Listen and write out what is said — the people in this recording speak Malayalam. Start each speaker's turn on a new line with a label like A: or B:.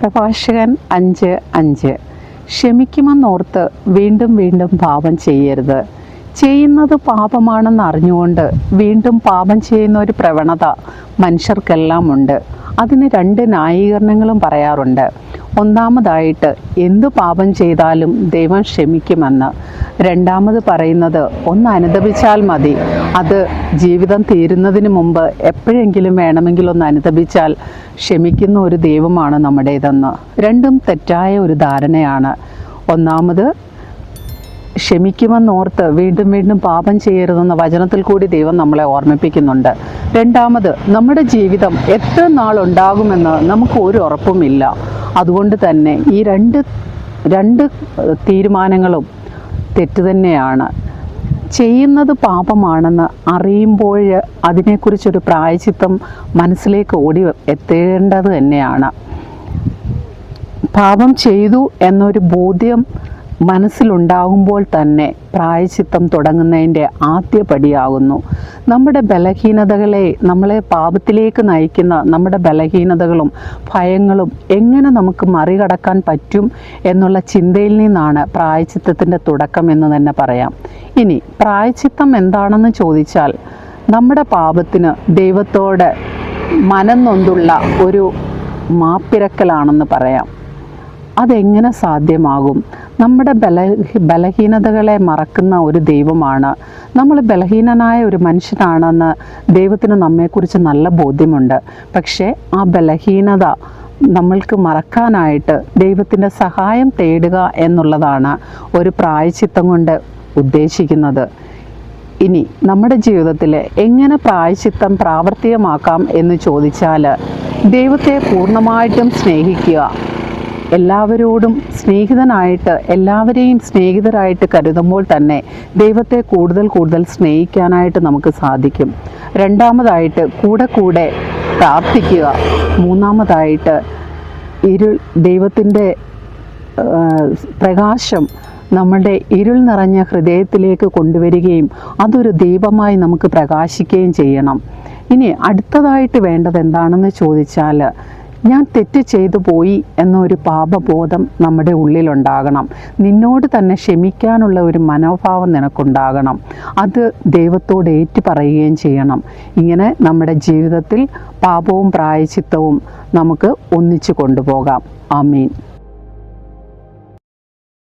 A: പ്രഭാഷകൻ 5:5 ക്ഷമിക്കുമെന്നോർത്ത് വീണ്ടും വീണ്ടും പാപം ചെയ്യരുത്. ചെയ്യുന്നത് പാപമാണെന്ന് അറിഞ്ഞുകൊണ്ട് വീണ്ടും പാപം ചെയ്യുന്ന ഒരു പ്രവണത മനുഷ്യർക്കെല്ലാം ഉണ്ട്. അതിന് രണ്ട് ന്യായീകരണങ്ങളും പറയാറുണ്ട്. ഒന്നാമതായിട്ട് എന്തു പാപം ചെയ്താലും ദൈവം ക്ഷമിക്കുമെന്ന്. രണ്ടാമത് പറയുന്നത് ഒന്ന് അനുതപിച്ചാൽ മതി, അത് ജീവിതം തീരുന്നതിന് മുമ്പ് എപ്പോഴെങ്കിലും വേണമെങ്കിൽ ഒന്ന് അനുതപിച്ചാൽ ക്ഷമിക്കുന്ന ഒരു ദൈവമാണ് നമ്മുടേതെന്ന്. രണ്ടും തെറ്റായ ഒരു ധാരണയാണ്. ഒന്നാമത് ക്ഷമിക്കുമെന്നോർത്ത് വീണ്ടും വീണ്ടും പാപം ചെയ്യരുതെന്ന വചനത്തിൽ കൂടി ദൈവം നമ്മളെ ഓർമ്മിപ്പിക്കുന്നുണ്ട്. രണ്ടാമത് നമ്മുടെ ജീവിതം എത്ര നാളുണ്ടാകുമെന്ന് നമുക്ക് ഒരു ഉറപ്പുമില്ല. അതുകൊണ്ട് തന്നെ ഈ രണ്ട് തീരുമാനങ്ങളും തെറ്റ് തന്നെയാണ്. ചെയ്യുന്നത് പാപമാണെന്ന് അറിയുമ്പോൾ അതിനെക്കുറിച്ചൊരു പ്രായശ്ചിത്തം മനസ്സിലേക്ക് ഓടി എത്തേണ്ടത് തന്നെയാണ്. പാപം ചെയ്തു എന്നൊരു ബോധ്യം മനസ്സിലുണ്ടാകുമ്പോൾ തന്നെ പ്രായശ്ചിത്തം തുടങ്ങുന്നതിൻ്റെ ആദ്യ പടിയാകുന്നു. നമ്മുടെ ബലഹീനതകളെ, നമ്മളെ പാപത്തിലേക്ക് നയിക്കുന്ന നമ്മുടെ ബലഹീനതകളും ഭയങ്ങളും എങ്ങനെ നമുക്ക് മറികടക്കാൻ പറ്റും എന്നുള്ള ചിന്തയിൽ നിന്നാണ് പ്രായശ്ചിത്തത്തിൻ്റെ തുടക്കം എന്ന് തന്നെ പറയാം. ഇനി പ്രായശ്ചിത്തം എന്താണെന്ന് ചോദിച്ചാൽ, നമ്മുടെ പാപത്തിന് ദൈവത്തോട് മനം നൊന്തുള്ള ഒരു മാപ്പിരക്കലാണെന്ന് പറയാം. അതെങ്ങനെ സാധ്യമാകും? നമ്മുടെ ബലഹീനതകളെ മറക്കുന്ന ഒരു ദൈവമാണ്. നമ്മൾ ബലഹീനനായ ഒരു മനുഷ്യനാണെന്ന് ദൈവത്തിന് നമ്മെക്കുറിച്ച് നല്ല ബോധ്യമുണ്ട്. പക്ഷേ ആ ബലഹീനത നമ്മൾക്ക് മറക്കാനായിട്ട് ദൈവത്തിൻ്റെ സഹായം തേടുക എന്നുള്ളതാണ് ഒരു പ്രായശ്ചിത്തം കൊണ്ട് ഉദ്ദേശിക്കുന്നത്. ഇനി നമ്മുടെ ജീവിതത്തിൽ എങ്ങനെ പ്രായശ്ചിത്തം പ്രാവർത്തികമാക്കാം എന്ന് ചോദിച്ചാൽ, ദൈവത്തെ പൂർണ്ണമായിട്ടും സ്നേഹിക്കുക, എല്ലാവരോടും സ്നേഹിതനായിട്ട്, എല്ലാവരെയും സ്നേഹിതരായിട്ട് കരുതുമ്പോൾ തന്നെ ദൈവത്തെ കൂടുതൽ കൂടുതൽ സ്നേഹിക്കാനായിട്ട് നമുക്ക് സാധിക്കും. രണ്ടാമതായിട്ട് കൂടെ പ്രാർത്ഥിക്കുക. മൂന്നാമതായിട്ട് ദൈവത്തിൻ്റെ പ്രകാശം നമ്മുടെ ഇരുൾ നിറഞ്ഞ ഹൃദയത്തിലേക്ക് കൊണ്ടുവരികയും അതൊരു ദീപമായി നമുക്ക് പ്രകാശിക്കുകയും ചെയ്യണം. ഇനി അടുത്തതായിട്ട് വേണ്ടത് എന്താണെന്ന് ചോദിച്ചാൽ, ഞാൻ തെറ്റ് ചെയ്തു പോയി എന്നൊരു പാപബോധം നമ്മുടെ ഉള്ളിലുണ്ടാകണം. നിന്നോട് തന്നെ ക്ഷമിക്കാനുള്ള ഒരു മനോഭാവം നിനക്കുണ്ടാകണം. അത് ദൈവത്തോട് ഏറ്റുപറയുകയും ചെയ്യണം. ഇങ്ങനെ നമ്മുടെ ജീവിതത്തിൽ പാപവും പ്രായശ്ചിത്തവും നമുക്ക് ഒന്നിച്ചു കൊണ്ടുപോകാം. ആമീൻ.